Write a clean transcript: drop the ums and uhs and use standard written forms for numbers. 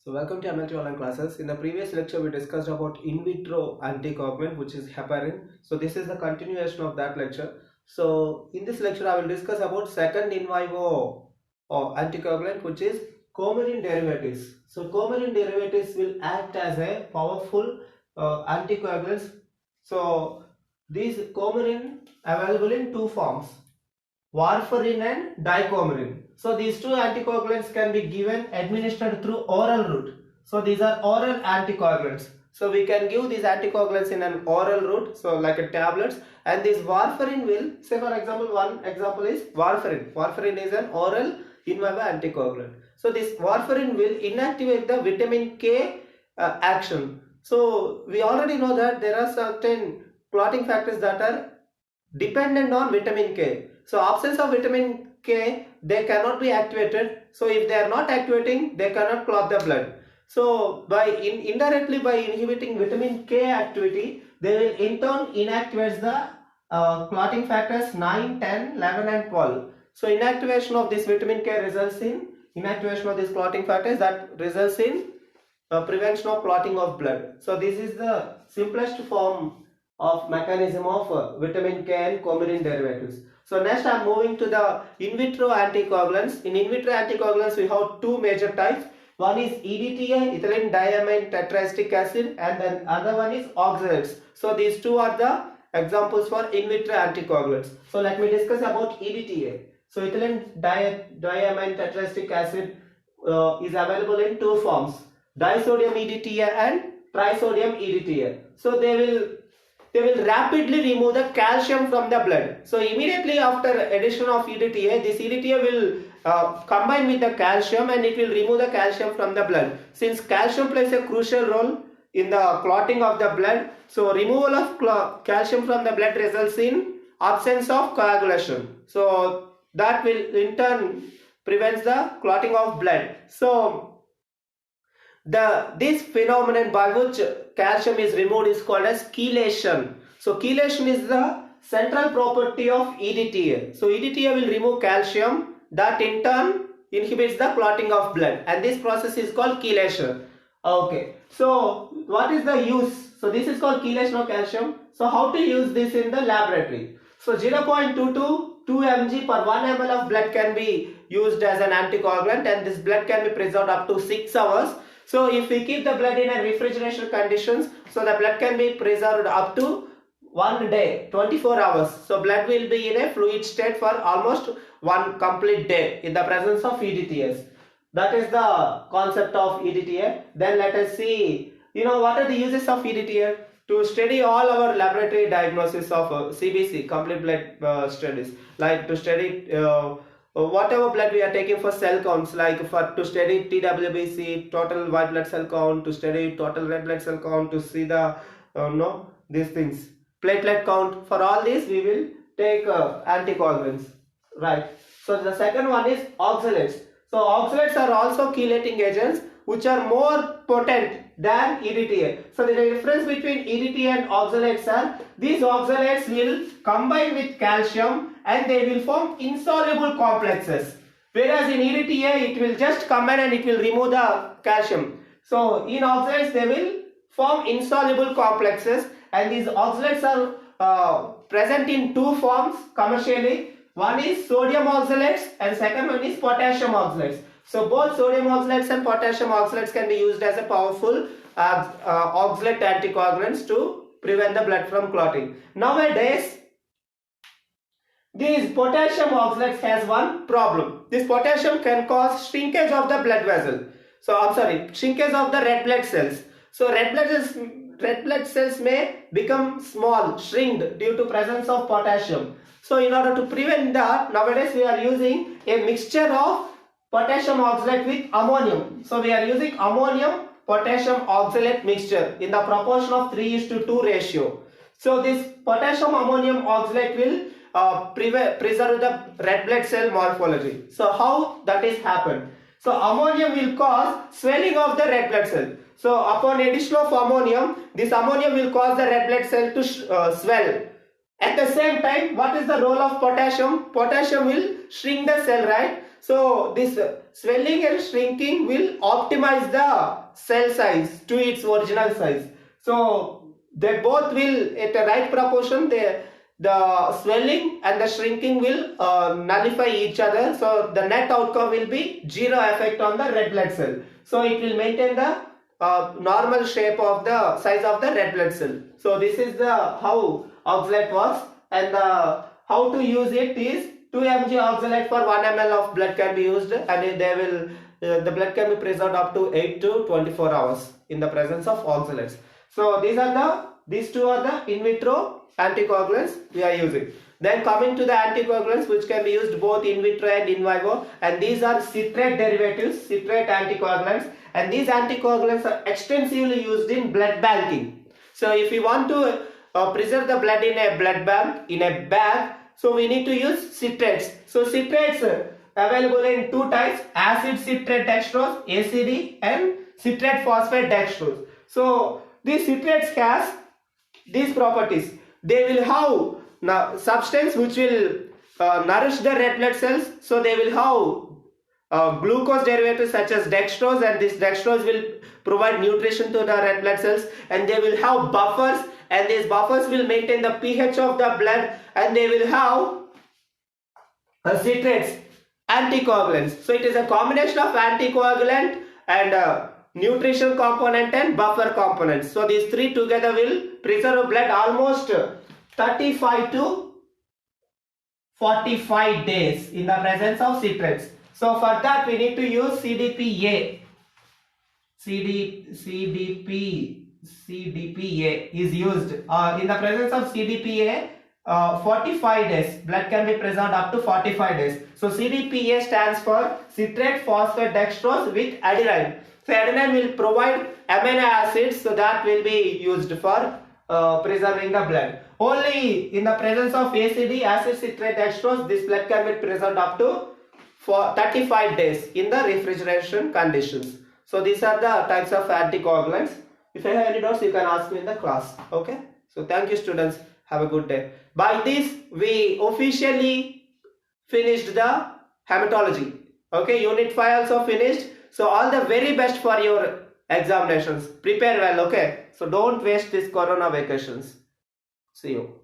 So welcome to MLT online classes. In the previous lecture we discussed about in vitro anticoagulant, which is heparin. So this is the continuation of that lecture. So in this lecture I will discuss about second in vivo anticoagulant, which is coumarin derivatives. So coumarin derivatives will act as a powerful anticoagulants. So these coumarin available in two forms, warfarin and dicoumarin. So these two anticoagulants can be given administered through oral route. So these are oral anticoagulants. So we can give these anticoagulants in an oral route, so like a tablets, and this warfarin will, say for example, one example is warfarin. Warfarin is an oral in vivo anticoagulant. So this warfarin will inactivate the vitamin K action. So we already know that there are certain clotting factors that are dependent on vitamin K. So absence of vitamin K, they cannot be activated. So if they are not activating, they cannot clot the blood. So by indirectly by inhibiting vitamin K activity, they will in turn inactivate the clotting factors 9, 10, 11 and 12. So inactivation of this vitamin K results in inactivation of these clotting factors that results in prevention of clotting of blood. So this is the simplest form of mechanism of vitamin K and coumarin derivatives. So next I am moving to the in vitro anticoagulants. In vitro anticoagulants we have two major types. One is EDTA, ethylene diamine tetraesteric acid, and then other one is oxidants. So these two are the examples for in vitro anticoagulants. So let me discuss about EDTA. So ethylene diamine tetraesteric acid is available in two forms, disodium EDTA and trisodium EDTA. So they will rapidly remove the calcium from the blood. So immediately after addition of EDTA, this EDTA will combine with the calcium and it will remove the calcium from the blood. Since calcium plays a crucial role in the clotting of the blood, so removal of calcium from the blood results in absence of coagulation. So that will in turn prevents the clotting of blood. So this phenomenon by which calcium is removed is called as chelation. So chelation is the central property of EDTA. So EDTA will remove calcium, that in turn inhibits the clotting of blood, and this process is called chelation. Okay, so what is the use? So this is called chelation of calcium. So how to use this in the laboratory? So 0.2 to 2 mg per 1 ml of blood can be used as an anticoagulant, and this blood can be preserved up to 6 hours. So if we keep the blood in a refrigeration conditions, so the blood can be preserved up to 1 day, 24 hours. So blood will be in a fluid state for almost one complete day in the presence of EDTAs. That is the concept of EDTA. Then let us see, what are the uses of EDTA? To study all our laboratory diagnosis of CBC, complete blood studies, like to study whatever blood we are taking for cell counts, like to study TWBC, total white blood cell count, to study total red blood cell count, to see the these things, platelet count. For all these we will take anticoagulants, right? So the second one is oxalates. So oxalates are also chelating agents which are more potent than EDTA. So the difference between EDTA and oxalates are, these oxalates will combine with calcium and they will form insoluble complexes, whereas in EDTA it will just combine and it will remove the calcium. So in oxalates they will form insoluble complexes, and these oxalates are present in two forms commercially. One is sodium oxalates and second one is potassium oxalates. So both sodium oxalates and potassium oxalates can be used as a powerful oxalate anticoagulants to prevent the blood from clotting. Nowadays, these potassium oxalates has one problem. This potassium can cause shrinkage of the blood vessel. Shrinkage of the red blood cells. So red blood cells may become small, shrinked due to presence of potassium. So in order to prevent that, nowadays we are using a mixture of potassium oxalate with ammonium. So we are using ammonium potassium oxalate mixture in the proportion of 3:2 ratio. So this potassium ammonium oxalate will preserve the red blood cell morphology. So how that is happen? So ammonium will cause swelling of the red blood cell. So upon addition of ammonium, this ammonium will cause the red blood cell to swell. At the same time, what is the role of potassium? Potassium will shrink the cell, right? So this swelling and shrinking will optimize the cell size to its original size. So they both will, at a right proportion, the swelling and the shrinking will nullify each other. So the net outcome will be zero effect on the red blood cell. So it will maintain the normal shape of the size of the red blood cell. So this is the how oxalate works, and how to use it is 2 mg oxalate for 1 ml of blood can be used, and they will the blood can be preserved up to 8 to 24 hours in the presence of oxalates. So these two are the in vitro anticoagulants we are using. Then coming to the anticoagulants which can be used both in vitro and in vivo, and these are citrate derivatives, citrate anticoagulants, and these anticoagulants are extensively used in blood banking. So if we want to preserve the blood in a blood bank, in a bag, so we need to use citrates. So citrates available in two types: acid citrate dextrose, ACD, and citrate phosphate dextrose. So these citrates has these properties. They will have substance which will nourish the red blood cells. So they will have glucose derivatives such as dextrose, and this dextrose will provide nutrition to the red blood cells, and they will have buffers, and these buffers will maintain the pH of the blood, and they will have citrates, anticoagulants. So it is a combination of anticoagulant and nutrition component and buffer components. So these three together will preserve blood almost 35 to 45 days in the presence of citrates. So for that we need to use CDPA. CDPA is used. In the presence of CDPA, 45 days. Blood can be preserved up to 45 days. So CDPA stands for citrate phosphate dextrose with adenine. So adenine will provide amino acids, so that will be used for preserving the blood. Only in the presence of ACD, acid citrate dextrose, this blood can be preserved up to for 35 days in the refrigeration conditions. So these are the types of anticoagulants. If you have any doubts, you can ask me in the class. Okay. So thank you, students. Have a good day. By this, we officially finished the hematology. Okay. Unit 5 also finished. So all the very best for your examinations. Prepare well. Okay. So don't waste this corona vacations. See you.